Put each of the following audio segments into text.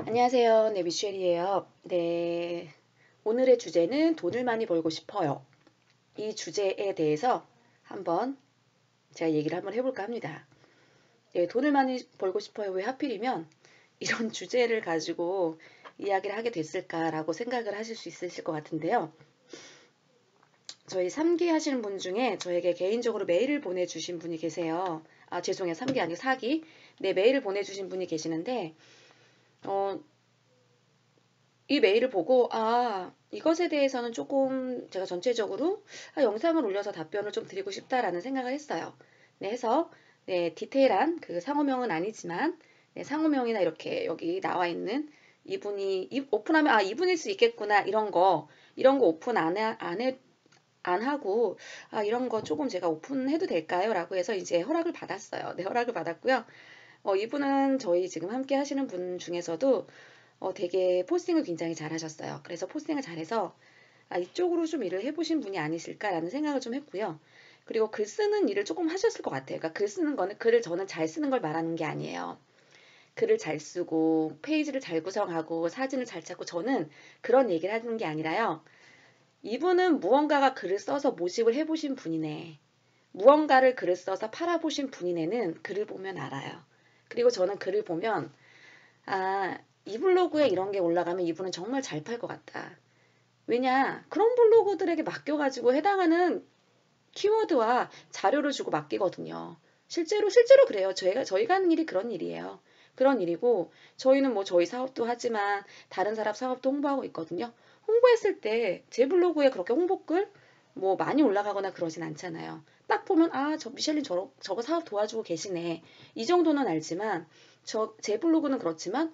안녕하세요. 네, 미셸이에요. 네, 오늘의 주제는 돈을 많이 벌고 싶어요. 이 주제에 대해서 한번 제가 얘기를 한번 해볼까 합니다. 네, 돈을 많이 벌고 싶어요. 왜 하필이면 이런 주제를 가지고 이야기를 하게 됐을까라고 생각을 하실 수 있으실 것 같은데요. 저희 3기 하시는 분 중에 저에게 개인적으로 메일을 보내주신 분이 계세요. 죄송해요. 3기 아니고 4기. 네, 메일을 보내주신 분이 계시는데, 어, 이 메일을 보고 이것에 대해서는 조금 제가 전체적으로 영상을 올려서 답변을 좀 드리고 싶다라는 생각을 했어요. 네, 해서 네, 디테일한 그 상호명은 아니지만 네, 상호명이나 이렇게 여기 나와 있는 이분이 오픈하면 이분일 수 있겠구나 이런 거 오픈 안 하고 이런 거 조금 제가 오픈해도 될까요? 라고 해서 이제 허락을 받았어요. 네, 허락을 받았고요. 이분은 저희 지금 함께 하시는 분 중에서도 되게 포스팅을 굉장히 잘하셨어요. 그래서 포스팅을 잘해서 이쪽으로 좀 일을 해보신 분이 아니실까라는 생각을 좀 했고요. 그리고 글 쓰는 일을 조금 하셨을 것 같아요. 그러니까 글 쓰는 거는 글을 저는 잘 쓰는 걸 말하는 게 아니에요. 글을 잘 쓰고 페이지를 잘 구성하고 사진을 잘 찾고 저는 그런 얘기를 하는 게 아니라요. 이분은 무언가가 글을 써서 모집을 해보신 분이네. 무언가를 글을 써서 팔아보신 분이네는 글을 보면 알아요. 그리고 저는 글을 보면 이 블로그에 이런 게 올라가면 이분은 정말 잘 팔 것 같다. 왜냐, 그런 블로그들에게 맡겨가지고 해당하는 키워드와 자료를 주고 맡기거든요. 실제로 그래요. 저희가 하는 일이 그런 일이에요. 그런 일이고, 저희는 뭐 저희 사업도 하지만 다른 사람 사업도 홍보하고 있거든요. 홍보했을 때 제 블로그에 그렇게 홍보글 뭐 많이 올라가거나 그러진 않잖아요. 딱 보면, 저 미셸린 저거 사업 도와주고 계시네. 이 정도는 알지만, 제 블로그는 그렇지만,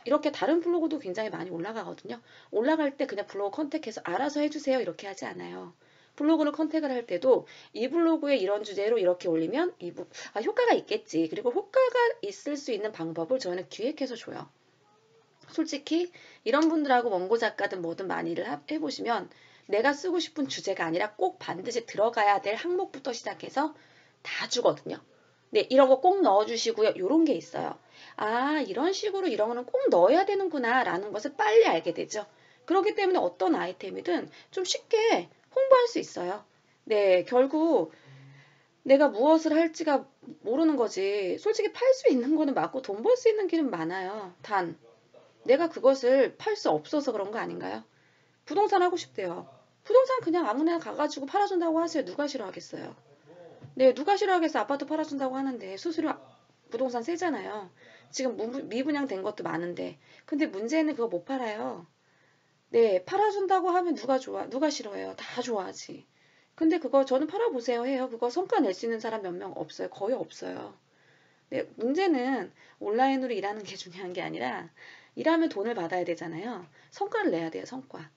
이렇게 다른 블로그도 굉장히 많이 올라가거든요. 올라갈 때 그냥 블로그 컨택해서 알아서 해주세요. 이렇게 하지 않아요. 블로그를 컨택을 할 때도 이 블로그에 이런 주제로 이렇게 올리면 효과가 있겠지. 그리고 효과가 있을 수 있는 방법을 저희는 기획해서 줘요. 솔직히 이런 분들하고 원고 작가든 뭐든 많이 일을 해보시면 내가 쓰고 싶은 주제가 아니라 꼭 반드시 들어가야 될 항목부터 시작해서 다 주거든요. 네, 이런 거 꼭 넣어주시고요. 이런 게 있어요. 이런 식으로 이런 거는 꼭 넣어야 되는구나 라는 것을 빨리 알게 되죠. 그렇기 때문에 어떤 아이템이든 좀 쉽게 홍보할 수 있어요. 네, 결국 내가 무엇을 할지가 모르는 거지. 솔직히 팔 수 있는 거는 맞고 돈 벌 수 있는 길은 많아요. 단, 내가 그것을 팔 수 없어서 그런 거 아닌가요? 부동산 하고 싶대요. 부동산 그냥 아무나 가가지고 팔아준다고 하세요. 누가 싫어하겠어요? 네, 누가 싫어하겠어? 아파트 팔아준다고 하는데 수수료 부동산 세잖아요. 지금 미분양 된 것도 많은데. 근데 문제는 그거 못 팔아요. 네, 팔아준다고 하면 누가 싫어해요? 다 좋아하지. 근데 그거 저는 팔아보세요 해요. 그거 성과 낼 수 있는 사람 몇 명 없어요. 거의 없어요. 네, 문제는 온라인으로 일하는 게 중요한 게 아니라 일하면 돈을 받아야 되잖아요. 성과를 내야 돼요, 성과.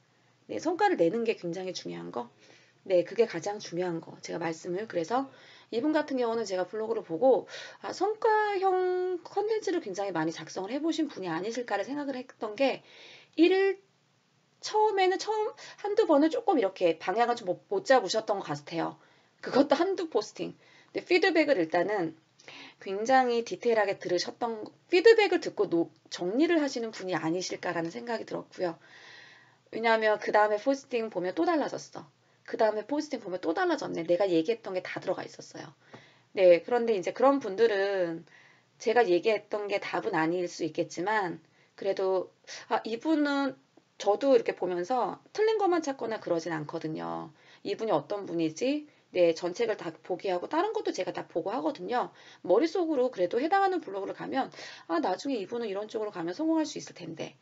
네, 성과를 내는 게 굉장히 중요한 거. 네, 그게 가장 중요한 거. 제가 말씀을 그래서 이분 같은 경우는 제가 블로그를 보고 성과형 컨텐츠를 굉장히 많이 작성을 해보신 분이 아니실까를 생각을 했던 게 일을 처음에는 한두 번은 조금 이렇게 방향을 좀 못 잡으셨던 것 같아요. 그것도 한두 포스팅. 근데 피드백을 일단은 굉장히 디테일하게 피드백을 듣고 정리를 하시는 분이 아니실까라는 생각이 들었고요. 왜냐하면 그 다음에 포스팅 보면 또 달라졌어. 그 다음에 포스팅 보면 또 달라졌네. 내가 얘기했던 게 다 들어가 있었어요. 네, 그런데 이제 그런 분들은 제가 얘기했던 게 답은 아닐 수 있겠지만 그래도 이분은 저도 이렇게 보면서 틀린 것만 찾거나 그러진 않거든요. 이분이 어떤 분이지? 네, 전책을 다 보게 하고 다른 것도 제가 다 보고 하거든요. 머릿속으로 그래도 해당하는 블로그를 가면 나중에 이분은 이런 쪽으로 가면 성공할 수 있을 텐데.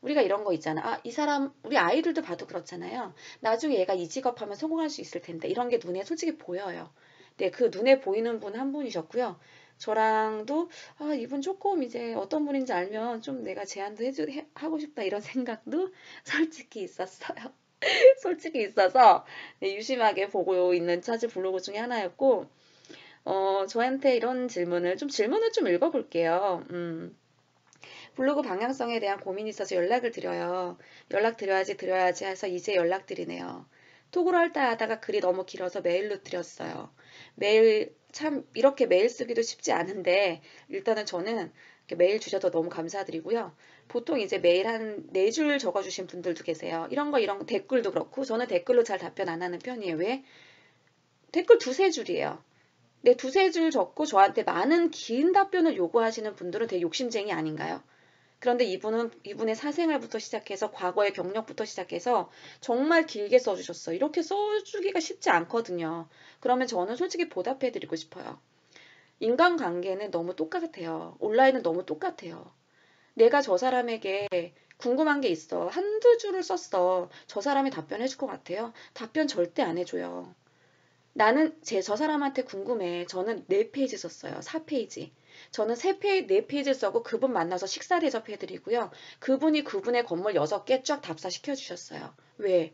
우리가 이런 거 있잖아. 이 사람 우리 아이들도 봐도 그렇잖아요. 나중에 얘가 이 직업 하면 성공할 수 있을 텐데. 이런 게 눈에 솔직히 보여요. 네, 그 눈에 보이는 분 한 분이셨고요. 저랑도 이분 조금 이제 어떤 분인지 알면 좀 내가 제안도 하고 싶다 이런 생각도 솔직히 있었어요. 솔직히 있어서 네, 유심하게 보고 있는 차지 블로그 중에 하나였고 저한테 이런 질문을 좀 읽어볼게요. 블로그 방향성에 대한 고민이 있어서 연락을 드려요. 드려야지 해서 이제 연락드리네요. 톡으로 할 때 하다가 글이 너무 길어서 메일로 드렸어요. 메일 참 이렇게 메일 쓰기도 쉽지 않은데 일단은 저는 이렇게 메일 주셔서 너무 감사드리고요. 보통 이제 메일 한 4줄 적어주신 분들도 계세요. 이런 거 댓글도 그렇고 저는 댓글로 잘 답변 안 하는 편이에요. 왜? 댓글 두세 줄이에요. 네, 두세 줄 적고 저한테 많은 긴 답변을 요구하시는 분들은 되게 욕심쟁이 아닌가요? 그런데 이분의 사생활부터 시작해서 과거의 경력부터 시작해서 정말 길게 써주셨어요. 이렇게 써주기가 쉽지 않거든요. 그러면 저는 솔직히 보답해드리고 싶어요. 인간관계는 너무 똑같아요. 온라인은 너무 똑같아요. 내가 저 사람에게 궁금한 게 있어. 한두 줄을 썼어. 저 사람이 답변해줄 것 같아요? 답변 절대 안 해줘요. 나는 저 사람한테 궁금해. 저는 4페이지 썼어요. 4페이지. 저는 4페이지 써고 그분 만나서 식사 대접해드리고요. 그분이 그분의 건물 6개 쫙 답사시켜 주셨어요. 왜?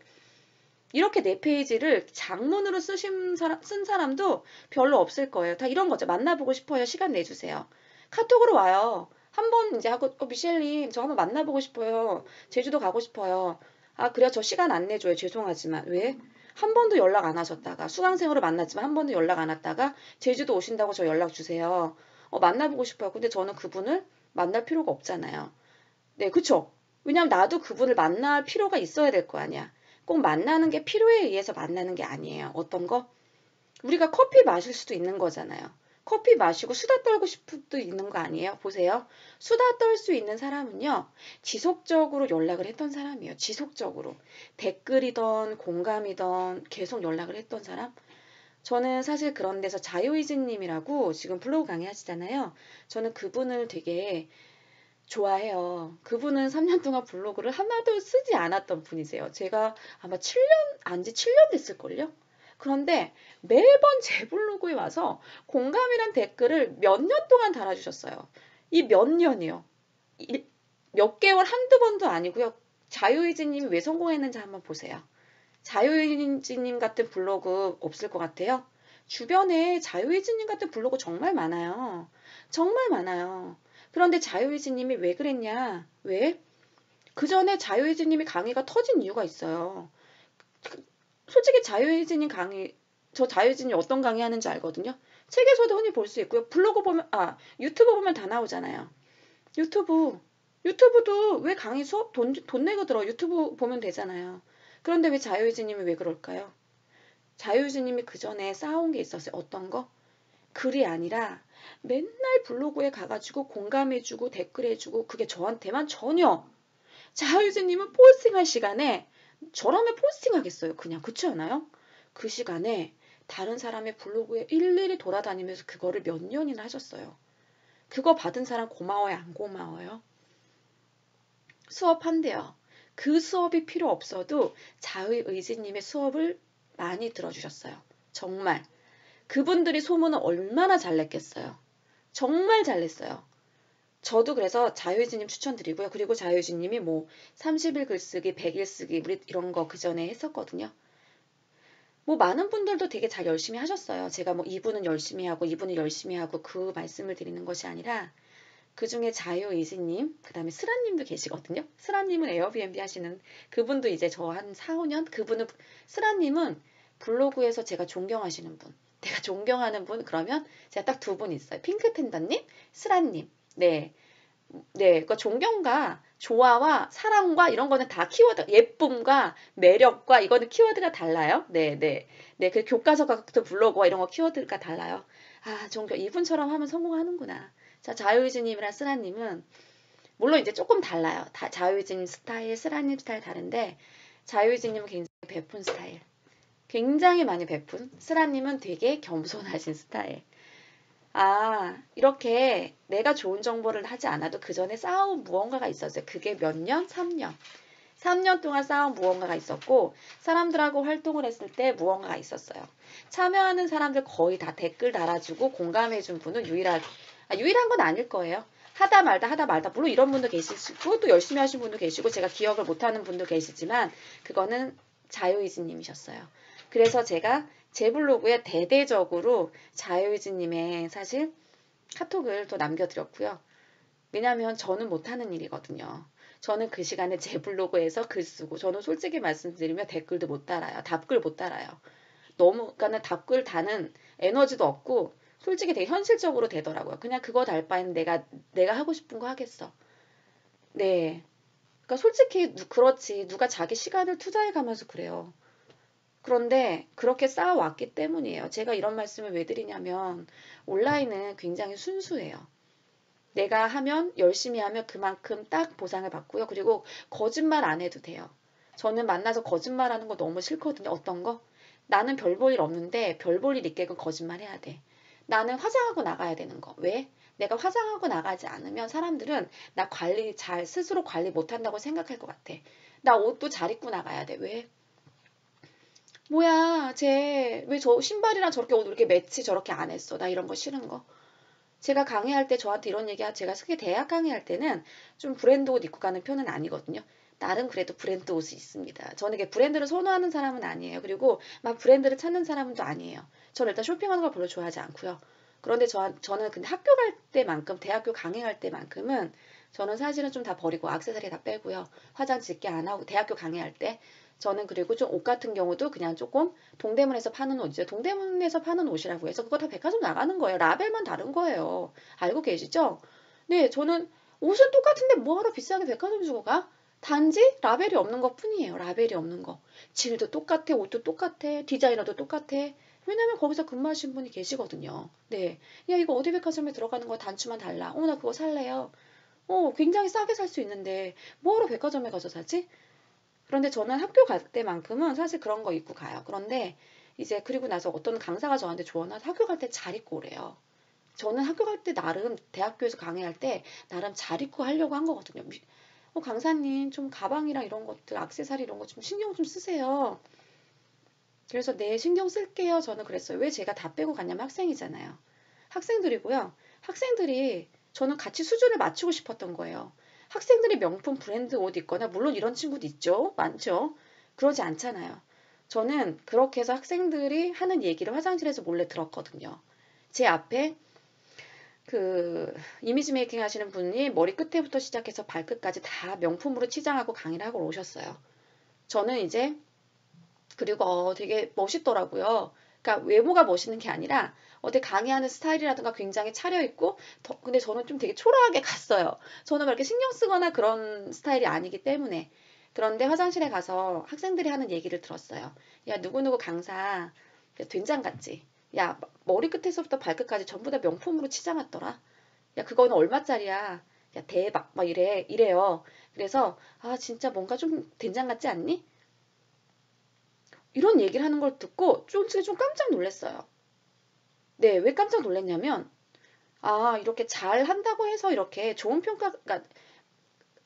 이렇게 4페이지를 장문으로 쓴 사람도 별로 없을 거예요. 다 이런 거죠. 만나보고 싶어요. 시간 내주세요. 카톡으로 와요. 한 번 이제 하고, 미셸님, 저 한번 만나보고 싶어요. 제주도 가고 싶어요. 아, 그래요? 저 시간 안 내줘요. 죄송하지만. 왜? 한 번도 연락 안 하셨다가, 수강생으로 만났지만 한 번도 연락 안 왔다가, 제주도 오신다고 저 연락 주세요. 만나보고 싶어요. 근데 저는 그분을 만날 필요가 없잖아요. 네, 그쵸? 왜냐면 나도 그분을 만날 필요가 있어야 될 거 아니야. 꼭 만나는 게 필요에 의해서 만나는 게 아니에요. 어떤 거? 우리가 커피 마실 수도 있는 거잖아요. 커피 마시고 수다 떨고 싶을 수도 있는 거 아니에요? 보세요. 수다 떨 수 있는 사람은요. 지속적으로 연락을 했던 사람이에요. 지속적으로. 댓글이던 공감이던 계속 연락을 했던 사람. 저는 사실 그런 데서 자유이즈님이라고 지금 블로그 강의하시잖아요. 저는 그분을 되게 좋아해요. 그분은 3년 동안 블로그를 하나도 쓰지 않았던 분이세요. 제가 아마 7년, 안지 7년 됐을걸요? 그런데 매번 제 블로그에 와서 공감이란 댓글을 몇 년 동안 달아주셨어요. 이 몇 년이요. 몇 개월 한두 번도 아니고요. 자유의지님이 왜 성공했는지 한번 보세요. 자유의지님 같은 블로그 없을 것 같아요? 주변에 자유의지님 같은 블로그 정말 많아요. 정말 많아요. 그런데 자유의지님이 왜 그랬냐? 왜? 그 전에 자유의지님이 강의가 터진 이유가 있어요. 솔직히 자유의지님 강의, 저 자유의지님 어떤 강의 하는지 알거든요. 책에서도 흔히 볼 수 있고요. 블로그 보면, 유튜브 보면 다 나오잖아요. 유튜브도 왜 강의 수업 돈 내고 들어? 유튜브 보면 되잖아요. 그런데 왜 자유의지님이 왜 그럴까요? 자유의지님이 그 전에 쌓아온 게 있었어요. 어떤 거? 글이 아니라 맨날 블로그에 가가지고 공감해주고 댓글해주고 그게 저한테만 전혀 자유주님은 포스팅할 시간에 저라면 포스팅하겠어요. 그냥 그렇지 않아요? 그 시간에 다른 사람의 블로그에 일일이 돌아다니면서 그거를 몇 년이나 하셨어요. 그거 받은 사람 고마워요? 안 고마워요? 수업한대요. 그 수업이 필요 없어도 자유의지님의 수업을 많이 들어주셨어요. 정말. 그분들이 소문을 얼마나 잘 냈겠어요. 정말 잘 냈어요. 저도 그래서 자유의지님 추천드리고요. 그리고 자유의지님이 뭐 30일 글쓰기, 100일 쓰기 우리 이런 거 그 전에 했었거든요. 뭐 많은 분들도 되게 잘 열심히 하셨어요. 제가 뭐 이분은 열심히 하고 이분은 열심히 하고 그 말씀을 드리는 것이 아니라 그 중에 자유의지님, 그 다음에 스라님도 계시거든요. 스라님은 에어비앤비 하시는 그분도 이제 저 한 4, 5년? 그분은 스라님은 블로그에서 제가 존경하시는 분. 내가 존경하는 분 그러면 제가 딱 2분 있어요. 핑크팬더님, 스라님. 네. 네, 그러니까 존경과 조화와 사랑과 이런 거는 다 키워드, 예쁨과 매력과 이거는 키워드가 달라요. 네, 네. 네, 그 교과서 같은 블로그와 이런 거 키워드가 달라요. 아, 존경, 이분처럼 하면 성공하는구나. 자, 자유이즈님이랑 쓰라님은 물론 이제 조금 달라요. 자유이즈님 스타일, 쓰라님 스타일 다른데 자유이즈님은 굉장히 베푼 스타일. 굉장히 많이 베푼. 쓰라님은 되게 겸손하신 스타일. 아, 이렇게 내가 좋은 정보를 하지 않아도 그 전에 쌓아온 무언가가 있었어요. 그게 몇 년? 3년. 3년 동안 쌓아온 무언가가 있었고, 사람들하고 활동을 했을 때 무언가가 있었어요. 참여하는 사람들 거의 다 댓글 달아주고 공감해준 분은 유일한 건 아닐 거예요. 하다 말다. 물론 이런 분도 계시고, 또 열심히 하신 분도 계시고, 제가 기억을 못하는 분도 계시지만, 그거는 자유이즈님이셨어요. 그래서 제가 제 블로그에 대대적으로 자유이즈님의 사실 카톡을 또 남겨드렸고요. 왜냐하면 저는 못하는 일이거든요. 저는 그 시간에 제 블로그에서 글 쓰고 저는 솔직히 말씀드리면 댓글도 못 달아요. 답글 못 달아요. 너무 그러니까 답글 다는 에너지도 없고 솔직히 되게 현실적으로 되더라고요. 그냥 그거 달 바에는 내가 하고 싶은 거 하겠어. 네. 그러니까 솔직히 그렇지. 누가 자기 시간을 투자해 가면서 그래요. 그런데 그렇게 쌓아왔기 때문이에요. 제가 이런 말씀을 왜 드리냐면 온라인은 굉장히 순수해요. 내가 하면 열심히 하면 그만큼 딱 보상을 받고요. 그리고 거짓말 안 해도 돼요. 저는 만나서 거짓말하는 거 너무 싫거든요. 어떤 거? 나는 별 볼 일 없는데 별 볼 일 있게끔 거짓말 해야 돼. 나는 화장하고 나가야 되는 거. 왜? 내가 화장하고 나가지 않으면 사람들은 나 관리 잘 스스로 관리 못한다고 생각할 것 같아. 나 옷도 잘 입고 나가야 돼. 왜? 뭐야, 쟤 왜 저 신발이랑 저렇게 옷 이렇게 매치 저렇게 안 했어? 나 이런 거 싫은 거. 제가 강의할 때 저한테 이런 제가 특히 대학 강의할 때는 좀 브랜드 옷 입고 가는 편은 아니거든요. 나름 그래도 브랜드 옷이 있습니다. 저는 이게 브랜드를 선호하는 사람은 아니에요. 그리고 막 브랜드를 찾는 사람은 또 아니에요. 저는 일단 쇼핑하는 걸 별로 좋아하지 않고요. 그런데 저는 근데 학교 갈 때만큼, 대학교 강의할 때만큼은 저는 사실은 좀 다 버리고 액세서리 다 빼고요. 화장 짙게 안 하고 대학교 강의할 때 저는 그리고 좀 옷 같은 경우도 그냥 조금 동대문에서 파는 옷이죠. 동대문에서 파는 옷이라고 해서 그거 다 백화점 나가는 거예요. 라벨만 다른 거예요. 알고 계시죠? 네, 저는 옷은 똑같은데 뭐하러 비싸게 백화점 주고 가? 단지 라벨이 없는 것 뿐이에요. 라벨이 없는 거. 질도 똑같아, 옷도 똑같아, 디자이너도 똑같아. 왜냐면 거기서 근무하신 분이 계시거든요. 네. 야, 이거 어디 백화점에 들어가는 거 단추만 달라. 나 그거 살래요. 굉장히 싸게 살 수 있는데 뭐하러 백화점에 가서 사지? 그런데 저는 학교 갈 때만큼은 사실 그런 거 입고 가요. 그런데 이제 그리고 나서 어떤 강사가 저한테 조언한 학교 갈 때 잘 입고 오래요. 저는 학교 갈 때 나름 대학교에서 강의할 때 나름 잘 입고 하려고 한 거거든요. 강사님 좀 가방이랑 이런 것들 액세서리 이런 거 좀 신경 좀 쓰세요. 그래서 네 신경 쓸게요. 저는 그랬어요. 왜 제가 다 빼고 갔냐면 학생이잖아요. 학생들이고요. 학생들이 저는 같이 수준을 맞추고 싶었던 거예요. 학생들이 명품 브랜드 옷 입거나 물론 이런 친구도 있죠. 많죠. 그러지 않잖아요. 저는 그렇게 해서 학생들이 하는 얘기를 화장실에서 몰래 들었거든요. 제 앞에 그 이미지 메이킹 하시는 분이 머리 끝에부터 시작해서 발끝까지 다 명품으로 치장하고 강의를 하고 오셨어요. 저는 이제 그리고 되게 멋있더라고요. 그러니까 외모가 멋있는 게 아니라 어디 강의하는 스타일이라든가 굉장히 차려입고 근데 저는 좀 되게 초라하게 갔어요. 저는 막 이렇게 신경 쓰거나 그런 스타일이 아니기 때문에. 그런데 화장실에 가서 학생들이 하는 얘기를 들었어요. 야, 누구누구 강사 된장 같지? 야, 머리끝에서부터 발끝까지 전부 다 명품으로 치장했더라. 야, 그거는 얼마짜리야? 야, 대박. 막 이래요. 그래서 진짜 뭔가 좀 된장 같지 않니? 이런 얘기를 하는 걸 듣고 좀 깜짝 놀랐어요. 네, 왜 깜짝 놀랐냐면, 이렇게 잘 한다고 해서 이렇게 좋은 그러니까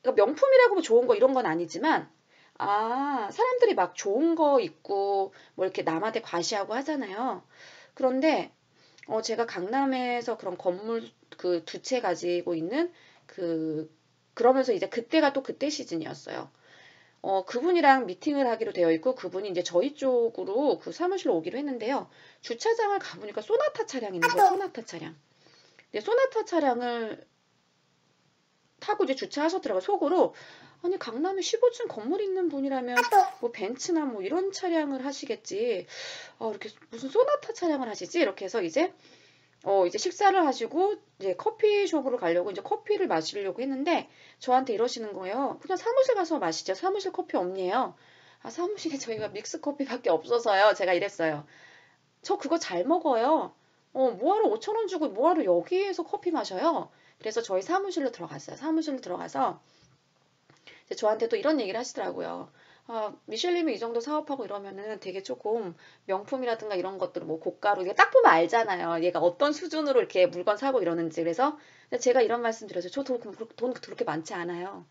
명품이라고 뭐 좋은 거 이런 건 아니지만, 사람들이 막 좋은 거 입고 뭐 이렇게 남한테 과시하고 하잖아요. 그런데, 제가 강남에서 그런 건물 그 두 채 가지고 있는 그러면서 이제 그때가 또 그때 시즌이었어요. 그분이랑 미팅을 하기로 되어 있고 그분이 이제 저희 쪽으로 그 사무실로 오기로 했는데요. 주차장을 가보니까 소나타 차량이 있는 거예요. 소나타 차량. 근데 소나타 차량을 타고 이제 주차하셨더라고요. 속으로 아니 강남에 15층 건물 있는 분이라면 뭐 벤츠나 뭐 이런 차량을 하시겠지. 이렇게 무슨 소나타 차량을 하시지? 이렇게 해서 이제 식사를 하시고 이제 커피숍으로 가려고 이제 커피를 마시려고 했는데 저한테 이러시는 거예요. 그냥 사무실 가서 마시죠. 사무실 커피 없네요. 사무실에 저희가 믹스 커피밖에 없어서요. 제가 이랬어요. 저 그거 잘 먹어요. 뭐하러 5천 원 주고 뭐하러 여기에서 커피 마셔요? 그래서 저희 사무실로 들어갔어요. 사무실로 들어가서 이제 저한테 또 이런 얘기를 하시더라고요. 미셸님이 이 정도 사업하고 이러면은 되게 조금 명품이라든가 이런 것들 뭐 고가로 이게 딱 보면 알잖아요. 얘가 어떤 수준으로 이렇게 물건 사고 이러는지. 그래서 제가 이런 말씀 드렸어요. 저 돈 그렇게 많지 않아요.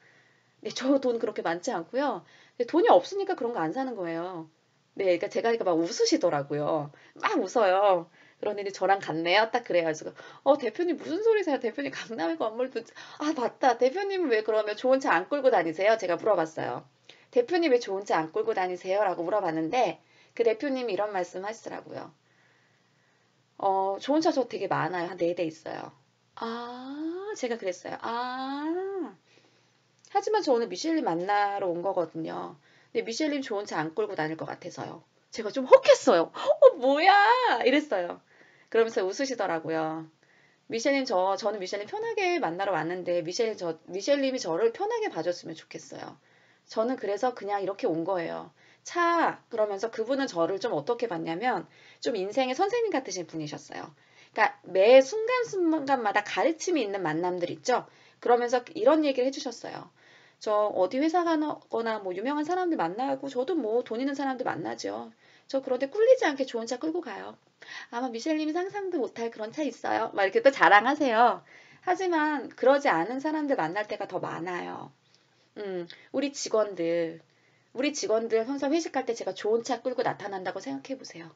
네, 저 돈 그렇게 많지 않고요. 돈이 없으니까 그런 거 안 사는 거예요. 네, 그러니까 제가 막 웃으시더라고요. 막 웃어요. 그러더니 저랑 같네요. 딱 그래가지고 대표님 무슨 소리세요? 대표님 강남에 건물도 맞다. 대표님은 왜 그러면 좋은 차 안 끌고 다니세요? 제가 물어봤어요. 대표님 왜 좋은 차 안 끌고 다니세요? 라고 물어봤는데 그 대표님이 이런 말씀 하시더라고요. 좋은 차 저 되게 많아요. 한 4대 있어요. 제가 그랬어요. 하지만 저 오늘 미셸님 만나러 온 거거든요. 근데 미셸님 좋은 차 안 끌고 다닐 것 같아서요. 제가 좀 혹했어요. 뭐야? 이랬어요. 그러면서 웃으시더라고요. 미셸님 저는 미셸님 편하게 만나러 왔는데 미셸님이 저를 편하게 봐줬으면 좋겠어요. 저는 그래서 그냥 이렇게 온 거예요. 그러면서 그분은 저를 좀 어떻게 봤냐면 좀 인생의 선생님 같으신 분이셨어요. 그러니까 매 순간순간마다 가르침이 있는 만남들 있죠. 그러면서 이런 얘기를 해주셨어요. 저 어디 회사 가거나 뭐 유명한 사람들 만나고 저도 뭐 돈 있는 사람들 만나죠. 저 그런데 꿀리지 않게 좋은 차 끌고 가요. 아마 미셸님이 상상도 못할 그런 차 있어요. 막 이렇게 또 자랑하세요. 하지만 그러지 않은 사람들 만날 때가 더 많아요. 우리 직원들 항상 회식할 때 제가 좋은 차 끌고 나타난다고 생각해 보세요.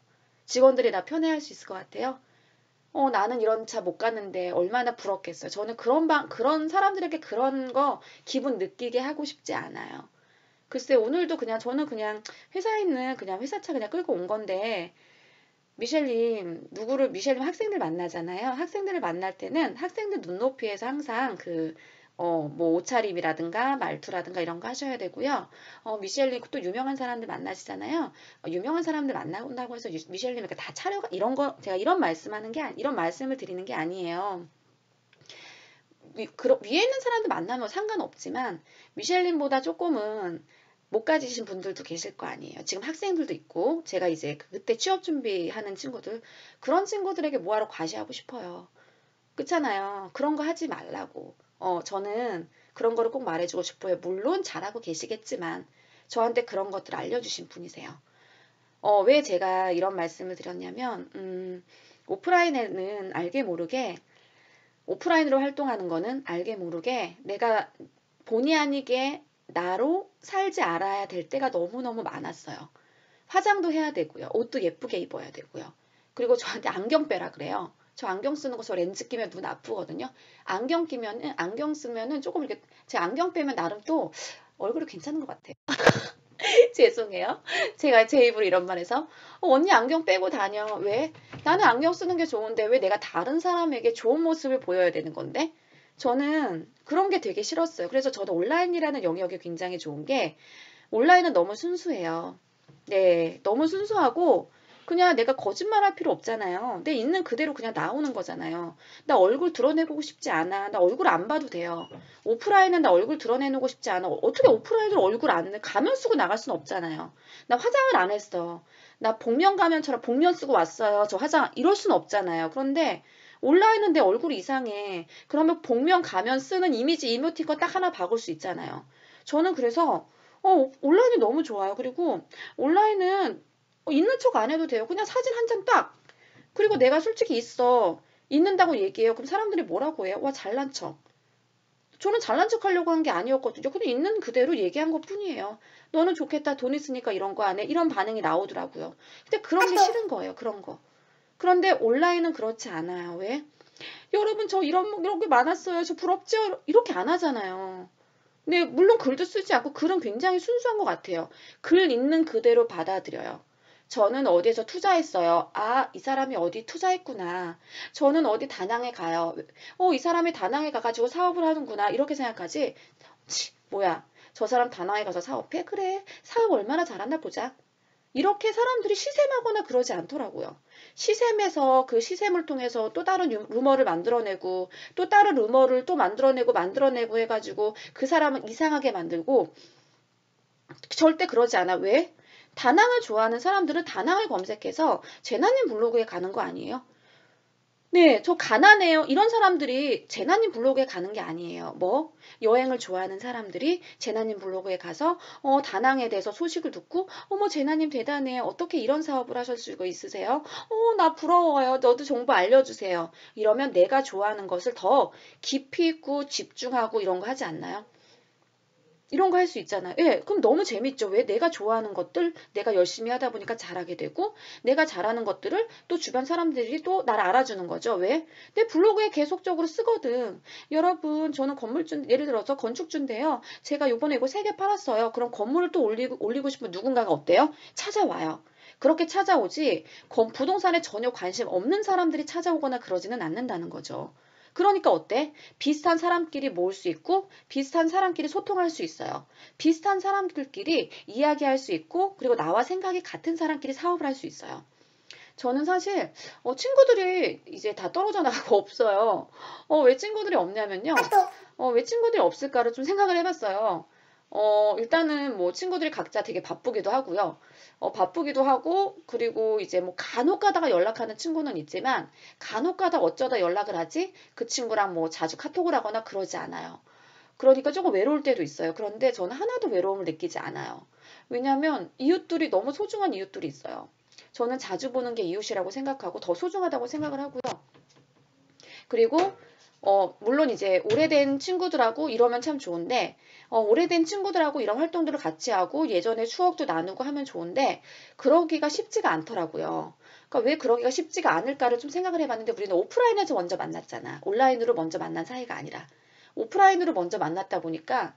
직원들이 나 편애할 수 있을 것 같아요? 나는 이런 차 못 갔는데 얼마나 부럽겠어요. 저는 그런 사람들에게 그런 거 기분 느끼게 하고 싶지 않아요. 글쎄, 오늘도 저는 그냥 회사에 있는 그냥 회사차 그냥 끌고 온 건데, 미셸님 학생들 만나잖아요. 학생들을 만날 때는 학생들 눈높이에서 항상 뭐 옷차림이라든가 말투라든가 이런 거 하셔야 되고요. 미셸님 또 유명한 사람들 만나시잖아요. 유명한 사람들 만나온다고 해서 미셸님 이렇게 다 차려가 이런 거 제가 이런 말씀을 드리는 게 아니에요. 위에 있는 사람들 만나면 상관없지만 미셸님보다 조금은 못 가지신 분들도 계실 거 아니에요. 지금 학생들도 있고 제가 이제 그때 취업 준비하는 친구들 그런 친구들에게 뭐하러 과시하고 싶어요. 그렇잖아요. 그런 거 하지 말라고. 저는 그런 거를 꼭 말해주고 싶어요. 물론 잘하고 계시겠지만 저한테 그런 것들 알려주신 분이세요. 왜 제가 이런 말씀을 드렸냐면 오프라인에는 알게 모르게 오프라인으로 활동하는 거는 알게 모르게 내가 본의 아니게 나로 살지 않아야 될 때가 너무너무 많았어요. 화장도 해야 되고요. 옷도 예쁘게 입어야 되고요. 그리고 저한테 안경 빼라 그래요. 저 안경 쓰는 거 저 렌즈 끼면 눈 아프거든요. 안경 쓰면은 조금 이렇게 제 안경 빼면 나름 또 얼굴이 괜찮은 것 같아요. 죄송해요. 제가 제 입으로 이런 말 해서 언니 안경 빼고 다녀. 왜? 나는 안경 쓰는 게 좋은데 왜 내가 다른 사람에게 좋은 모습을 보여야 되는 건데? 저는 그런 게 되게 싫었어요. 그래서 저는 온라인이라는 영역이 굉장히 좋은 게 온라인은 너무 순수해요. 네, 너무 순수하고 그냥 내가 거짓말할 필요 없잖아요. 내 있는 그대로 그냥 나오는 거잖아요. 나 얼굴 드러내보고 싶지 않아. 나 얼굴 안 봐도 돼요. 오프라인은 나 얼굴 드러내놓고 싶지 않아. 어떻게 오프라인으로 얼굴 안 가면 쓰고 나갈 수는 없잖아요. 나 화장을 안 했어. 나 복면 가면처럼 복면 쓰고 왔어요. 저 화장 이럴 수는 없잖아요. 그런데 온라인은 내 얼굴이 이상해. 그러면 복면 가면 쓰는 이미지 이모티콘 딱 하나 박을 수 있잖아요. 저는 그래서 온라인이 너무 좋아요. 그리고 온라인은 있는 척 안 해도 돼요. 그냥 사진 한 장 딱. 그리고 내가 솔직히 있는다고 얘기해요. 그럼 사람들이 뭐라고 해요? 와, 잘난 척. 저는 잘난 척 하려고 한 게 아니었거든요. 그냥 있는 그대로 얘기한 것 뿐이에요. 너는 좋겠다. 돈 있으니까 이런 거 안 해. 이런 반응이 나오더라고요. 근데 그런 게 싫은 거예요. 그런 거. 그런데 온라인은 그렇지 않아요. 왜? 여러분 저 이런 게 많았어요. 저 부럽죠? 이렇게 안 하잖아요. 네, 물론 글도 쓰지 않고 글은 굉장히 순수한 것 같아요. 글 있는 그대로 받아들여요. 저는 어디에서 투자했어요. 아, 이 사람이 어디 투자했구나. 저는 어디 다낭에 가요. 이 사람이 다낭에 가가지고 사업을 하는구나. 이렇게 생각하지. 뭐야. 저 사람 다낭에 가서 사업해? 그래. 사업 얼마나 잘한다 보자. 이렇게 사람들이 시샘하거나 그러지 않더라고요. 시샘에서 그 시샘을 통해서 또 다른 루머를 만들어내고 또 다른 루머를 또 만들어내고 해가지고 그 사람을 이상하게 만들고 절대 그러지 않아. 왜? 다낭을 좋아하는 사람들은 다낭을 검색해서 제나님 블로그에 가는 거 아니에요? 네, 저 가난해요. 이런 사람들이 제나님 블로그에 가는 게 아니에요. 뭐? 여행을 좋아하는 사람들이 제나님 블로그에 가서 다낭에 대해서 소식을 듣고 어머 제나님 대단해요. 어떻게 이런 사업을 하실 수가 있으세요? 나 부러워요. 너도 정보 알려주세요. 이러면 내가 좋아하는 것을 더 깊이 있고 집중하고 이런 거 하지 않나요? 이런 거 할 수 있잖아요. 예, 그럼 너무 재밌죠. 왜? 내가 좋아하는 것들, 내가 열심히 하다 보니까 잘하게 되고, 내가 잘하는 것들을 또 주변 사람들이 또 나를 알아주는 거죠. 왜? 내 블로그에 계속적으로 쓰거든. 여러분, 저는 예를 들어서 건축주인데요. 제가 요번에 이거 3개 팔았어요. 그럼 건물을 또 올리고 싶은 누군가가 어때요? 찾아와요. 그렇게 찾아오지, 부동산에 전혀 관심 없는 사람들이 찾아오거나 그러지는 않는다는 거죠. 그러니까 어때? 비슷한 사람끼리 모을 수 있고 비슷한 사람끼리 소통할 수 있어요. 비슷한 사람들끼리 이야기할 수 있고 그리고 나와 생각이 같은 사람끼리 사업을 할 수 있어요. 저는 사실 친구들이 이제 다 떨어져 나가고 없어요. 왜 친구들이 없냐면요. 왜 친구들이 없을까를 좀 생각을 해봤어요. 일단은 뭐 친구들이 각자 되게 바쁘기도 하고요. 바쁘기도 하고 그리고 이제 뭐 간혹 가다가 연락하는 친구는 있지만 간혹 가다 어쩌다 연락을 하지 그 친구랑 뭐 자주 카톡을 하거나 그러지 않아요. 그러니까 조금 외로울 때도 있어요. 그런데 저는 하나도 외로움을 느끼지 않아요. 왜냐하면 이웃들이 너무 소중한 이웃들이 있어요. 저는 자주 보는 게 이웃이라고 생각하고 더 소중하다고 생각을 하고요. 그리고 물론 이제 오래된 친구들하고 이러면 참 좋은데 오래된 친구들하고 이런 활동들을 같이 하고 예전의 추억도 나누고 하면 좋은데 그러기가 쉽지가 않더라고요. 그러니까 왜 그러기가 쉽지가 않을까를 좀 생각을 해봤는데 우리는 오프라인에서 먼저 만났잖아. 온라인으로 먼저 만난 사이가 아니라. 오프라인으로 먼저 만났다 보니까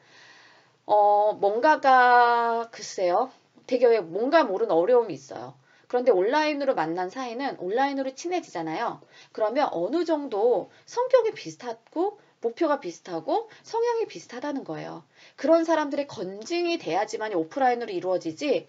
뭔가가 글쎄요. 되게 뭔가 모르는 어려움이 있어요. 그런데 온라인으로 만난 사이는 온라인으로 친해지잖아요. 그러면 어느 정도 성격이 비슷하고 목표가 비슷하고 성향이 비슷하다는 거예요. 그런 사람들의 건증이 돼야지만 오프라인으로 이루어지지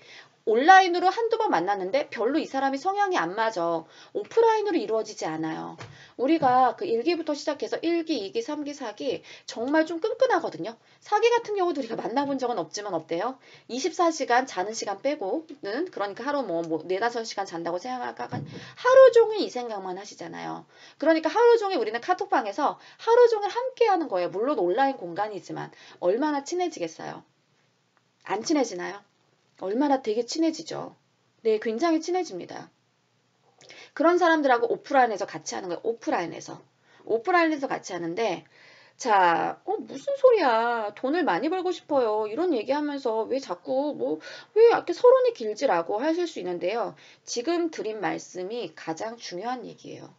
온라인으로 한두 번 만났는데 별로 이 사람이 성향이 안 맞아. 오프라인으로 이루어지지 않아요. 우리가 그 1기부터 시작해서 1기, 2기, 3기, 4기 정말 좀 끈끈하거든요. 4기 같은 경우도 우리가 만나본 적은 없지만 어때요? 24시간 자는 시간 빼고는 그러니까 하루 뭐 4-5시간 잔다고 생각하니까 하루 종일 이 생각만 하시잖아요. 그러니까 하루 종일 우리는 카톡방에서 하루 종일 함께 하는 거예요. 물론 온라인 공간이지만 얼마나 친해지겠어요? 안 친해지나요? 얼마나 되게 친해지죠. 네, 굉장히 친해집니다. 그런 사람들하고 오프라인에서 같이 하는 거예요. 오프라인에서. 오프라인에서 같이 하는데 자, 무슨 소리야. 돈을 많이 벌고 싶어요. 이런 얘기하면서 왜 자꾸 왜 이렇게 서론이 길지라고 하실 수 있는데요. 지금 드린 말씀이 가장 중요한 얘기예요.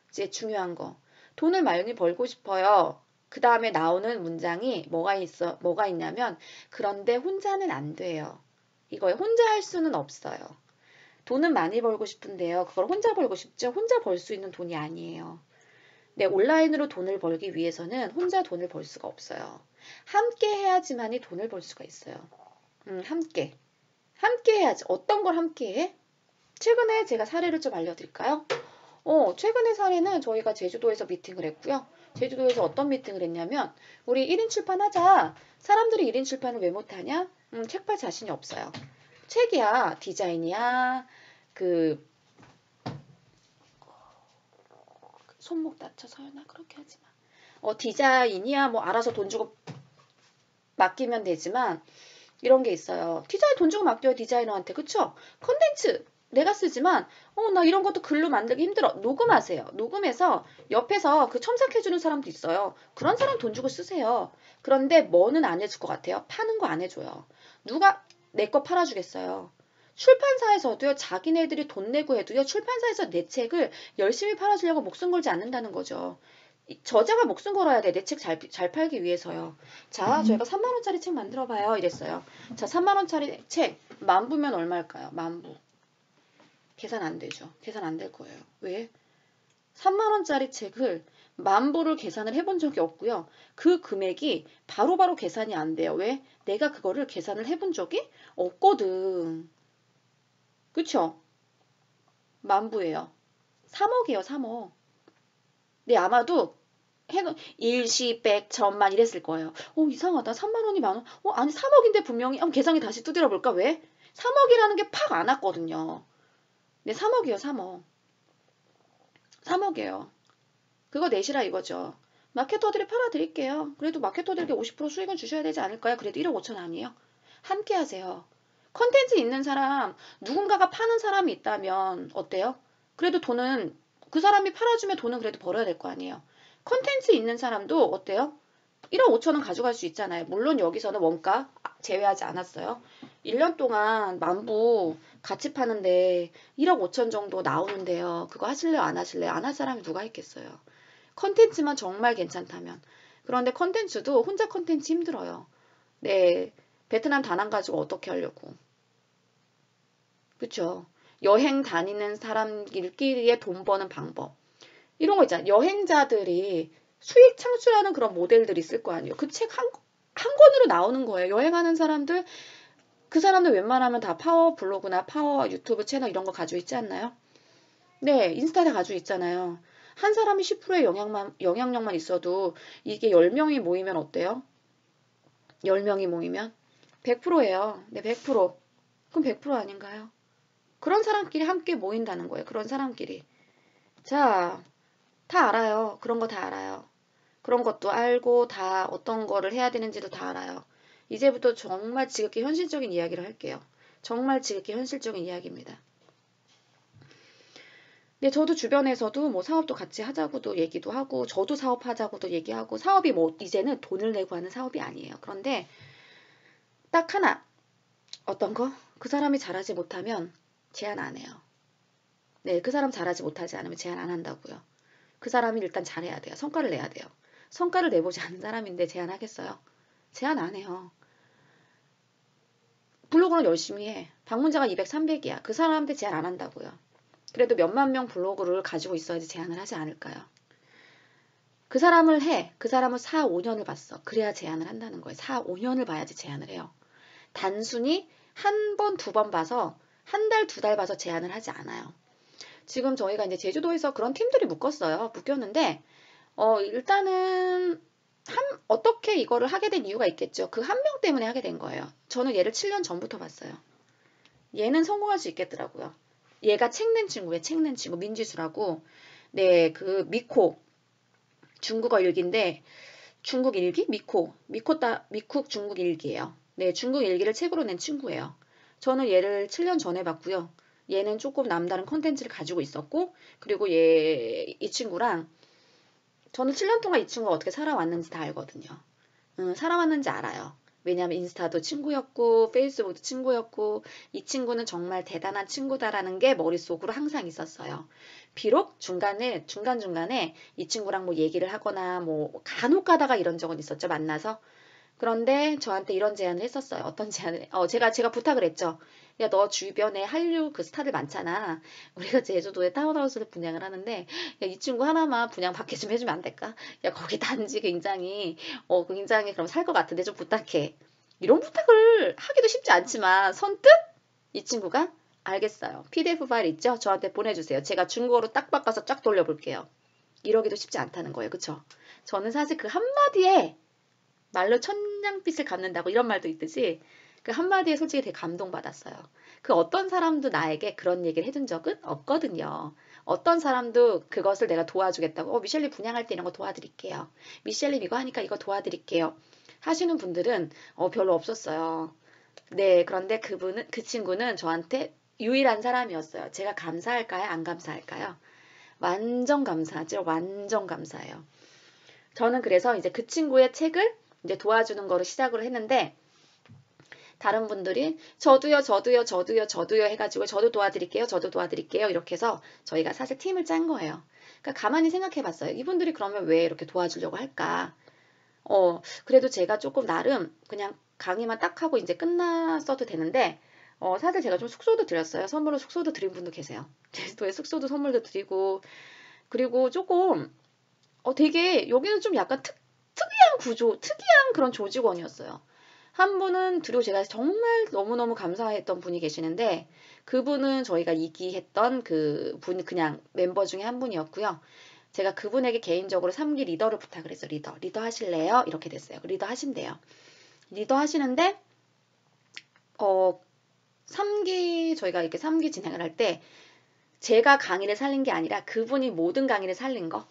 이제 중요한 거. 돈을 많이 벌고 싶어요. 그 다음에 나오는 문장이 뭐가 있냐면, 그런데 혼자는 안 돼요. 이거에 혼자 할 수는 없어요. 돈은 많이 벌고 싶은데요. 그걸 혼자 벌고 싶죠? 혼자 벌 수 있는 돈이 아니에요. 네, 온라인으로 돈을 벌기 위해서는 혼자 돈을 벌 수가 없어요. 함께 해야지만이 돈을 벌 수가 있어요. 함께. 함께 해야지. 어떤 걸 함께 해? 최근에 제가 사례를 좀 알려드릴까요? 최근에 사례는 저희가 제주도에서 미팅을 했고요. 제주도에서 어떤 미팅을 했냐면, 우리 1인 출판하자. 사람들이 1인 출판을 왜 못하냐? 책 팔 자신이 없어요. 책이야, 디자인이야, 그 손목 다쳐서 나 그렇게 하지 마. 디자인이야 뭐 알아서 돈 주고 맡기면 되지만 이런 게 있어요. 디자인 돈 주고 맡겨요 디자이너한테. 그쵸? 컨텐츠 내가 쓰지만 나 이런 것도 글로 만들기 힘들어. 녹음하세요. 녹음해서 옆에서 그 첨삭해주는 사람도 있어요. 그런 사람 돈 주고 쓰세요. 그런데 뭐는 안 해줄 것 같아요? 파는 거 안 해줘요. 누가 내 거 팔아주겠어요? 출판사에서도요, 자기네들이 돈 내고 해도요, 출판사에서 내 책을 열심히 팔아주려고 목숨 걸지 않는다는 거죠. 저자가 목숨 걸어야 돼. 내 책 잘 팔기 위해서요. 자, 저희가 3만 원짜리 책 만들어 봐요. 이랬어요. 자, 3만 원짜리 책 만 부면 얼마일까요? 만 부. 계산 안 되죠. 계산 안 될 거예요. 왜? 3만 원짜리 책을 만 부를 계산을 해본 적이 없고요. 그 금액이 바로바로 계산이 안 돼요. 왜? 내가 그거를 계산을 해본 적이 없거든. 그쵸? 만 부예요. 3억이에요. 3억. 네, 아마도 일시, 백, 천만 이랬을 거예요. 이상하다. 3만 원이 만 원. 아니 3억인데 분명히 계산기 다시 두드려 볼까? 왜? 3억이라는 게 팍 안 왔거든요. 네, 3억이요. 3억. 3억이에요. 그거 내시라 이거죠. 마케터들이 팔아드릴게요. 그래도 마케터들에게 50% 수익은 주셔야 되지 않을까요? 그래도 1억 5천 아니에요? 함께 하세요. 컨텐츠 있는 사람, 누군가가 파는 사람이 있다면 어때요? 그래도 돈은 그 사람이 팔아주면 돈은 그래도 벌어야 될 거 아니에요. 컨텐츠 있는 사람도 어때요? 1억 5천원 가져갈 수 있잖아요. 물론 여기서는 원가 제외하지 않았어요. 1년 동안 만부 같이 파는데 1억 5천 정도 나오는데요. 그거 하실래요? 안 하실래요? 안 할 사람이 누가 있겠어요? 컨텐츠만 정말 괜찮다면. 그런데 컨텐츠도 혼자 컨텐츠 힘들어요. 네, 베트남 다낭 가지고 어떻게 하려고. 그쵸? 여행 다니는 사람들끼리의 돈 버는 방법. 이런 거 있잖아요. 여행자들이 수익 창출하는 그런 모델들이 있을 거 아니에요. 그 책 한 권으로 나오는 거예요. 여행하는 사람들, 그 사람들 웬만하면 다 파워 블로그나 파워 유튜브 채널 이런 거 가지고 있지 않나요? 네, 인스타에 가지고 있잖아요. 한 사람이 10%의 영향력만 있어도 이게 10명이 모이면 어때요? 10명이 모이면 100%예요. 네, 100%. 그럼 100% 아닌가요? 그런 사람끼리 함께 모인다는 거예요. 그런 사람끼리. 자, 다 알아요. 그런 거 다 알아요. 그런 것도 알고 다 어떤 거를 해야 되는지도 다 알아요. 이제부터 정말 지극히 현실적인 이야기를 할게요. 정말 지극히 현실적인 이야기입니다. 근데 저도 주변에서도 뭐 사업도 같이 하자고도 얘기도 하고 저도 사업하자고도 얘기하고 사업이 뭐 이제는 돈을 내고 하는 사업이 아니에요. 그런데 딱 하나 어떤 거? 그 사람이 잘하지 못하면 제안 안 해요. 네, 그 사람 잘하지 못하지 않으면 제안 안 한다고요. 그 사람이 일단 잘해야 돼요. 성과를 내야 돼요. 성과를 내보지 않은 사람인데 제안하겠어요? 제안 안 해요. 블로그는 열심히 해. 방문자가 200, 300이야. 그 사람한테 제안 안 한다고요. 그래도 몇만 명 블로그를 가지고 있어야지 제안을 하지 않을까요? 그 사람을 해. 그 사람은 4, 5년을 봤어. 그래야 제안을 한다는 거예요. 4, 5년을 봐야지 제안을 해요. 단순히 한 번, 두 번 봐서 한 달, 두 달 봐서 제안을 하지 않아요. 지금 저희가 이제 제주도에서 그런 팀들이 묶었어요. 묶였는데 일단은 어떻게 이거를 하게 된 이유가 있겠죠. 그 한 명 때문에 하게 된 거예요. 저는 얘를 7년 전부터 봤어요. 얘는 성공할 수 있겠더라고요. 얘가 책 낸 친구예요. 책 낸 친구 민지수라고. 네, 그 미코 중국어 일기인데 중국 일기? 미쿡 중국 일기예요. 네, 중국 일기를 책으로 낸 친구예요. 저는 얘를 7년 전에 봤고요. 얘는 조금 남다른 컨텐츠를 가지고 있었고 그리고 이 친구랑 저는 7년 동안 이 친구가 어떻게 살아왔는지 다 알거든요. 살아왔는지 알아요. 왜냐하면 인스타도 친구였고 페이스북도 친구였고 이 친구는 정말 대단한 친구다라는 게 머릿속으로 항상 있었어요. 비록 중간중간에 이 친구랑 뭐 얘기를 하거나 뭐 간혹 가다가 이런 적은 있었죠. 만나서. 그런데 저한테 이런 제안을 했었어요. 어떤 제안을? 제가 부탁을 했죠. 야, 너 주변에 한류 그 스타들 많잖아. 우리가 제주도에 타운하우스를 분양을 하는데, 야, 이 친구 하나만 분양 받게 좀 해주면 안 될까? 야, 거기 단지 굉장히 그럼 살 것 같은데 좀 부탁해. 이런 부탁을 하기도 쉽지 않지만, 선뜻 이 친구가 알겠어요. PDF 파일 있죠? 저한테 보내주세요. 제가 중국어로 딱 바꿔서 쫙 돌려볼게요. 이러기도 쉽지 않다는 거예요. 그쵸? 저는 사실 그 한마디에 말로 천냥빚을 갚는다고 이런 말도 있듯이 그 한마디에 솔직히 되게 감동받았어요. 그 어떤 사람도 나에게 그런 얘기를 해준 적은 없거든요. 어떤 사람도 그것을 내가 도와주겠다고 미셸님 분양할 때 이런 거 도와드릴게요. 미셸님 이거 하니까 이거 도와드릴게요. 하시는 분들은 별로 없었어요. 네, 그런데 그 친구는 저한테 유일한 사람이었어요. 제가 감사할까요? 안 감사할까요? 완전 감사하죠. 완전 감사해요. 저는 그래서 이제 그 친구의 책을 이제 도와주는 거로 시작을 했는데 다른 분들이 저도요 해가지고 저도 도와드릴게요 이렇게 해서 저희가 사실 팀을 짠 거예요. 그러니까 가만히 생각해 봤어요. 이분들이 그러면 왜 이렇게 도와주려고 할까? 그래도 제가 조금 나름 그냥 강의만 딱 하고 이제 끝났어도 되는데 사실 제가 좀 숙소도 드렸어요. 선물로 숙소도 드린 분도 계세요. 제주도에 숙소도 선물도 드리고 그리고 조금 되게 여기는 좀 약간 특이한 그런 조직원이었어요. 한 분은 그리고 제가 정말 너무너무 감사했던 분이 계시는데 그분은 저희가 이기했던 그 분 그냥 멤버 중에 한 분이었고요. 제가 그분에게 개인적으로 3기 리더를 부탁을 했어요. 리더 하실래요? 이렇게 됐어요. 리더 하신대요. 리더 하시는데 3기 저희가 이렇게 3기 진행을 할 때 제가 강의를 살린 게 아니라 그분이 모든 강의를 살린 거.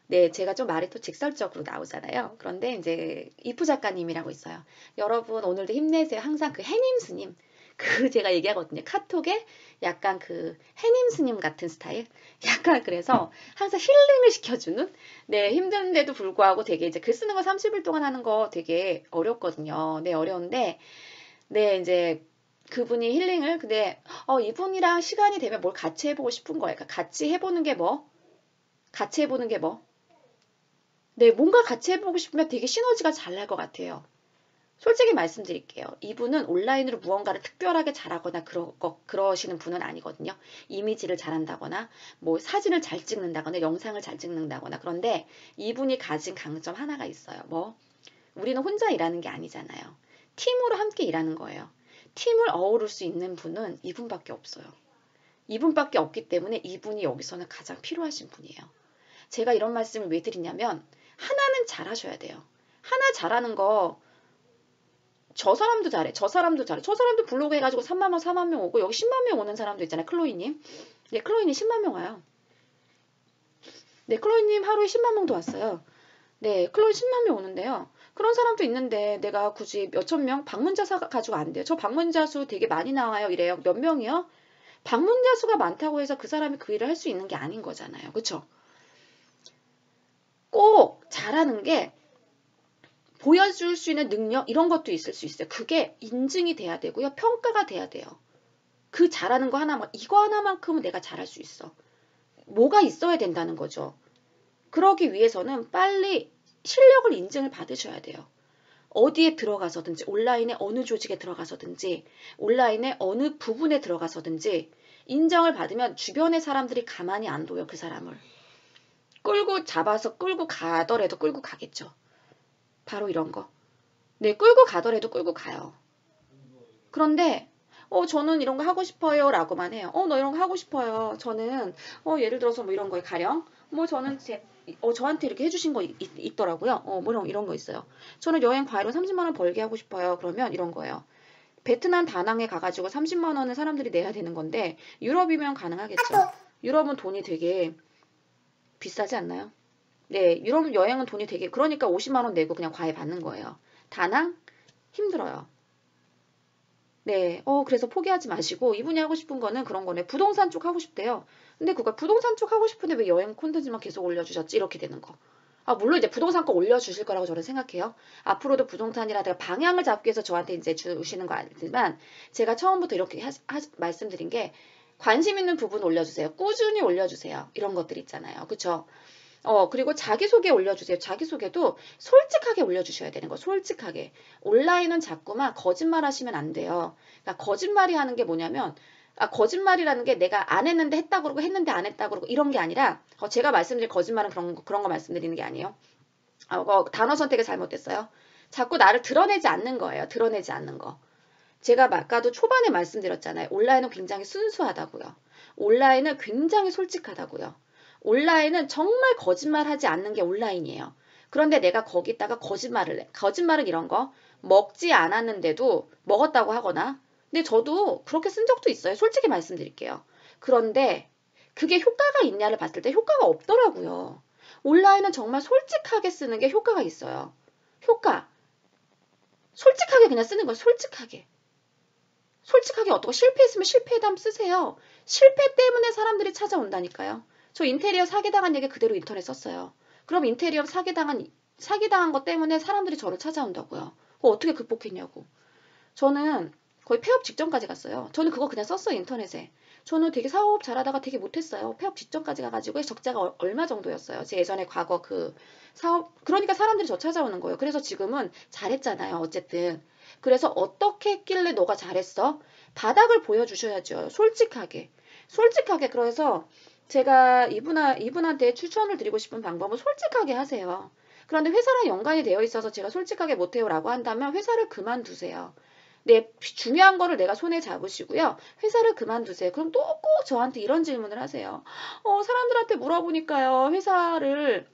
네, 제가 좀 말이 또 직설적으로 나오잖아요. 그런데 이제 이프 작가님이라고 있어요. 여러분 오늘도 힘내세요. 항상 그 해님 스님. 그 제가 얘기하거든요. 카톡에 약간 그 해님 스님 같은 스타일. 약간 그래서 항상 힐링을 시켜주는. 네, 힘든데도 불구하고 되게 이제 글 쓰는 거 30일 동안 하는 거 되게 어렵거든요. 네, 어려운데 네, 이제 그분이 힐링을 근데 이분이랑 시간이 되면 뭘 같이 해보고 싶은 거예요. 그러니까 같이 해보는 게 뭐? 같이 해보는 게 뭐? 네, 뭔가 같이 해보고 싶으면 되게 시너지가 잘 날 것 같아요. 솔직히 말씀드릴게요. 이분은 온라인으로 무언가를 특별하게 잘하거나 그러시는 분은 아니거든요. 이미지를 잘한다거나, 뭐 사진을 잘 찍는다거나, 영상을 잘 찍는다거나. 그런데 이분이 가진 강점 하나가 있어요. 뭐? 우리는 혼자 일하는 게 아니잖아요. 팀으로 함께 일하는 거예요. 팀을 어우를 수 있는 분은 이분밖에 없어요. 이분밖에 없기 때문에 이분이 여기서는 가장 필요하신 분이에요. 제가 이런 말씀을 왜 드리냐면 하나는 잘하셔야 돼요. 하나 잘하는 거 저 사람도 잘해. 저 사람도 잘해. 저 사람도 블로그 해가지고 3만 명, 4만 명 오고 여기 10만 명 오는 사람도 있잖아요. 클로이님. 네, 클로이님 10만 명 와요. 네, 클로이님 하루에 10만 명도 왔어요. 네, 클로이 10만 명 오는데요. 그런 사람도 있는데 내가 굳이 몇천 명 방문자 가지고 안 돼요. 저 방문자 수 되게 많이 나와요. 이래요. 몇 명이요? 방문자 수가 많다고 해서 그 사람이 그 일을 할 수 있는 게 아닌 거잖아요. 그쵸? 꼭 잘하는 게 보여줄 수 있는 능력 이런 것도 있을 수 있어요. 그게 인증이 돼야 되고요. 평가가 돼야 돼요. 그 잘하는 거 하나만 이거 하나만큼은 내가 잘할 수 있어. 뭐가 있어야 된다는 거죠. 그러기 위해서는 빨리 실력을 인증을 받으셔야 돼요. 어디에 들어가서든지 온라인에 어느 조직에 들어가서든지 온라인에 어느 부분에 들어가서든지 인정을 받으면 주변의 사람들이 가만히 안 둬요. 그 사람을. 끌고 잡아서 끌고 가더라도 끌고 가겠죠. 바로 이런 거. 네, 끌고 가더라도 끌고 가요. 그런데 저는 이런 거 하고 싶어요 라고만 해요. 너 이런 거 하고 싶어요. 저는 예를 들어서 뭐 이런 거에 가령 저는 저한테 이렇게 해주신 거 있더라고요. 뭐 이런 거 있어요. 저는 여행 과외로 30만 원 벌게 하고 싶어요. 그러면 이런 거예요. 베트남 다낭에 가가지고 30만 원을 사람들이 내야 되는 건데 유럽이면 가능하겠죠. 유럽은 돈이 되게 비싸지 않나요? 네, 유럽 여행은 돈이 되게 그러니까 50만 원 내고 그냥 과외 받는 거예요. 다낭 힘들어요. 네, 그래서 포기하지 마시고 이분이 하고 싶은 거는 그런 거네. 부동산 쪽 하고 싶대요. 근데 그거 부동산 쪽 하고 싶은데 왜 여행 콘텐츠만 계속 올려주셨지? 이렇게 되는 거. 물론 이제 부동산 거 올려주실 거라고 저는 생각해요. 앞으로도 부동산이라든가 방향을 잡기 위해서 저한테 이제 주시는 거 아니지만 제가 처음부터 이렇게 말씀드린 게 관심 있는 부분 올려주세요. 꾸준히 올려주세요. 이런 것들 있잖아요. 그쵸? 그리고 자기소개 올려주세요. 자기소개도 솔직하게 올려주셔야 되는 거. 솔직하게. 온라인은 자꾸만 거짓말 하시면 안 돼요. 그러니까 거짓말이 하는 게 뭐냐면, 거짓말이라는 게 내가 안 했는데 했다 그러고 했는데 안 했다 그러고 이런 게 아니라, 제가 말씀드린 거짓말은 그런 거 말씀드리는 게 아니에요. 단어 선택이 잘못됐어요. 자꾸 나를 드러내지 않는 거예요. 드러내지 않는 거. 제가 아까도 초반에 말씀드렸잖아요. 온라인은 굉장히 순수하다고요. 온라인은 굉장히 솔직하다고요. 온라인은 정말 거짓말하지 않는 게 온라인이에요. 그런데 내가 거기다가 거짓말을 해. 거짓말은 이런 거. 먹지 않았는데도 먹었다고 하거나. 근데 저도 그렇게 쓴 적도 있어요. 솔직히 말씀드릴게요. 그런데 그게 효과가 있냐를 봤을 때 효과가 없더라고요. 온라인은 정말 솔직하게 쓰는 게 효과가 있어요. 효과. 솔직하게 그냥 쓰는 거예요. 솔직하게. 솔직하게 어떻고 실패했으면 실패담 쓰세요. 실패 때문에 사람들이 찾아온다니까요. 저 인테리어 사기당한 얘기 그대로 인터넷 썼어요. 그럼 인테리어 사기당한 것 때문에 사람들이 저를 찾아온다고요. 그거 어떻게 극복했냐고. 저는 거의 폐업 직전까지 갔어요. 저는 그거 그냥 썼어요, 인터넷에. 저는 되게 사업 잘하다가 되게 못했어요. 폐업 직전까지 가가지고 적자가 얼마 정도였어요. 제 예전에 과거 그 사업, 그러니까 사람들이 저 찾아오는 거예요. 그래서 지금은 잘했잖아요, 어쨌든. 그래서 어떻게 했길래 너가 잘했어? 바닥을 보여주셔야죠. 솔직하게. 솔직하게. 그래서 제가 이분한테 추천을 드리고 싶은 방법은 솔직하게 하세요. 그런데 회사랑 연관이 되어 있어서 제가 솔직하게 못해요 라고 한다면 회사를 그만두세요. 중요한 거를 내가 손에 잡으시고요. 회사를 그만두세요. 그럼 또 꼭 저한테 이런 질문을 하세요. 사람들한테 물어보니까요. 회사를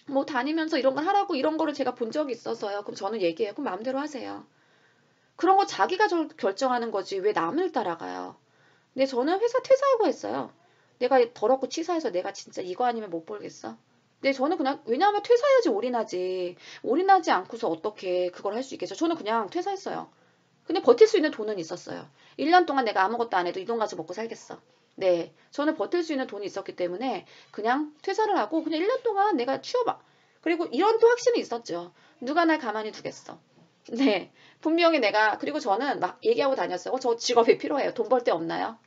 뭐 다니면서 이런 걸 하라고 이런 거를 제가 본 적이 있어서요. 그럼 저는 얘기해요. 그럼 마음대로 하세요. 그런 거 자기가 결정하는 거지 왜 남을 따라가요. 근데 저는 회사 퇴사하고 했어요. 내가 더럽고 치사해서 내가 진짜 이거 아니면 못 벌겠어. 근데 저는 그냥 왜냐하면 퇴사해야지 올인하지. 올인하지 않고서 어떻게 그걸 할 수 있겠어요. 저는 그냥 퇴사했어요. 근데 버틸 수 있는 돈은 있었어요. 1년 동안 내가 아무것도 안 해도 이 돈 가지고 먹고 살겠어. 네. 저는 버틸 수 있는 돈이 있었기 때문에 그냥 퇴사를 하고 그냥 1년 동안 내가 쉬어봐. 그리고 이런 또 확신이 있었죠. 누가 날 가만히 두겠어. 네. 분명히 내가, 그리고 저는 막 얘기하고 다녔어요. 저 직업이 필요해요. 돈 벌 데 없나요?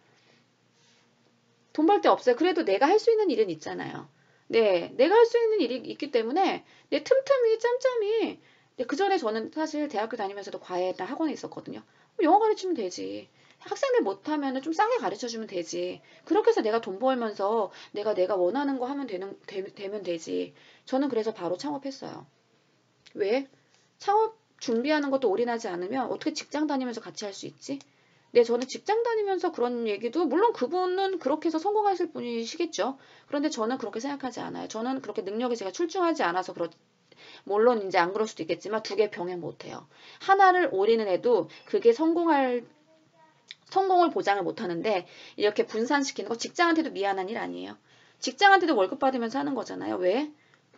돈 벌 데 없어요. 그래도 내가 할 수 있는 일은 있잖아요. 네. 내가 할 수 있는 일이 있기 때문에 내 틈틈이 짬짬이 그 전에 저는 사실 대학교 다니면서도 과외나 학원에 있었거든요. 영어 가르치면 되지. 학생들 못하면 좀 싸게 가르쳐주면 되지. 그렇게 해서 내가 돈 벌면서 내가 원하는 거 하면 되면 되지. 저는 그래서 바로 창업했어요. 왜? 창업 준비하는 것도 올인하지 않으면 어떻게 직장 다니면서 같이 할 수 있지? 네, 저는 직장 다니면서 그런 얘기도, 물론 그분은 그렇게 해서 성공하실 분이시겠죠. 그런데 저는 그렇게 생각하지 않아요. 저는 그렇게 능력이 제가 출중하지 않아서 물론 이제 안 그럴 수도 있겠지만 두 개 병행 못해요. 하나를 올인을 해도 그게 성공을 보장을 못하는데 이렇게 분산시키는 거 직장한테도 미안한 일 아니에요. 직장한테도 월급 받으면서 하는 거잖아요. 왜?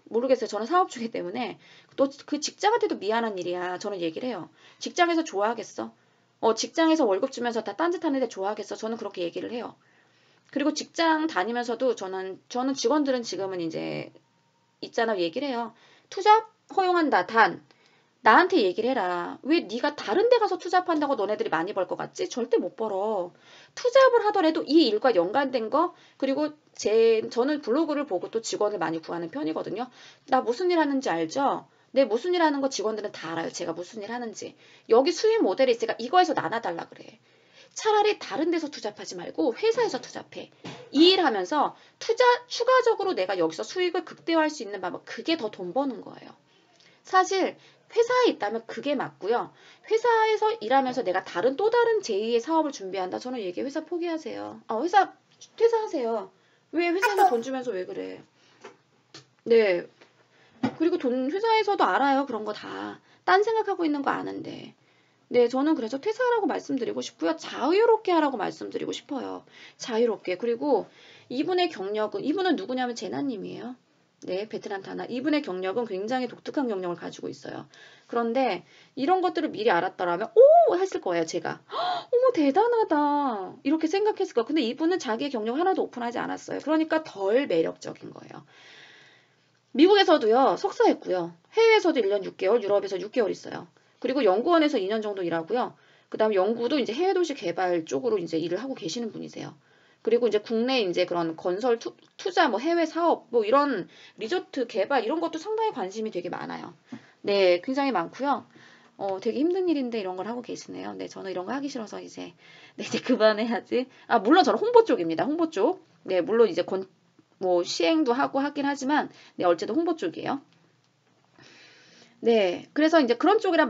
모르겠어요. 저는 사업 중이기 때문에 또 그 직장한테도 미안한 일이야. 저는 얘기를 해요. 직장에서 좋아하겠어? 직장에서 월급 주면서 다 딴짓하는데 좋아하겠어? 저는 그렇게 얘기를 해요. 그리고 직장 다니면서도 저는 직원들은 지금은 이제 있잖아 얘기를 해요. 투잡 허용한다. 단 나한테 얘기를 해라. 왜 네가 다른 데 가서 투잡한다고 너네들이 많이 벌 것 같지? 절대 못 벌어. 투잡을 하더라도 이 일과 연관된 거 그리고 저는 블로그를 보고 또 직원을 많이 구하는 편이거든요. 나 무슨 일 하는지 알죠? 내 무슨 일 하는 거 직원들은 다 알아요. 제가 무슨 일 하는지. 여기 수입 모델이 있으니까 이거에서 나눠달라 그래. 차라리 다른 데서 투잡하지 말고 회사에서 투잡해. 이 일 하면서 추가적으로 내가 여기서 수익을 극대화할 수 있는 방법, 그게 더 돈 버는 거예요. 사실 회사에 있다면 그게 맞고요. 회사에서 일하면서 내가 또 다른 제2의 사업을 준비한다. 저는 얘기해. 회사 포기하세요. 회사 퇴사하세요. 왜 회사에서 돈 주면서 왜 그래? 네. 그리고 회사에서도 알아요. 그런 거 다. 딴 생각하고 있는 거 아는데. 네, 저는 그래서 퇴사하라고 말씀드리고 싶고요. 자유롭게 하라고 말씀드리고 싶어요. 자유롭게. 그리고 이분은 누구냐면 제나님이에요. 네, 베트남 타나. 이분의 경력은 굉장히 독특한 경력을 가지고 있어요. 그런데 이런 것들을 미리 알았더라면 오! 했을 거예요, 제가. 어머, 대단하다. 이렇게 생각했을 거예요. 근데 이분은 자기의 경력 하나도 오픈하지 않았어요. 그러니까 덜 매력적인 거예요. 미국에서도요, 석사했고요. 해외에서도 1년 6개월, 유럽에서 6개월 있어요. 그리고 연구원에서 2년 정도 일하고요. 그 다음에 연구도 이제 해외 도시 개발 쪽으로 이제 일을 하고 계시는 분이세요. 그리고 이제 국내 이제 그런 건설 투자, 뭐 해외 사업, 뭐 이런 리조트 개발 이런 것도 상당히 관심이 되게 많아요. 네, 굉장히 많고요. 되게 힘든 일인데 이런 걸 하고 계시네요. 네, 저는 이런 거 하기 싫어서 이제 그만해야지. 물론 저는 홍보 쪽입니다. 홍보 쪽. 네, 물론 이제 뭐 시행도 하고 하긴 하지만, 네, 어쨌든 홍보 쪽이에요. 네, 그래서 이제 그런 쪽이랑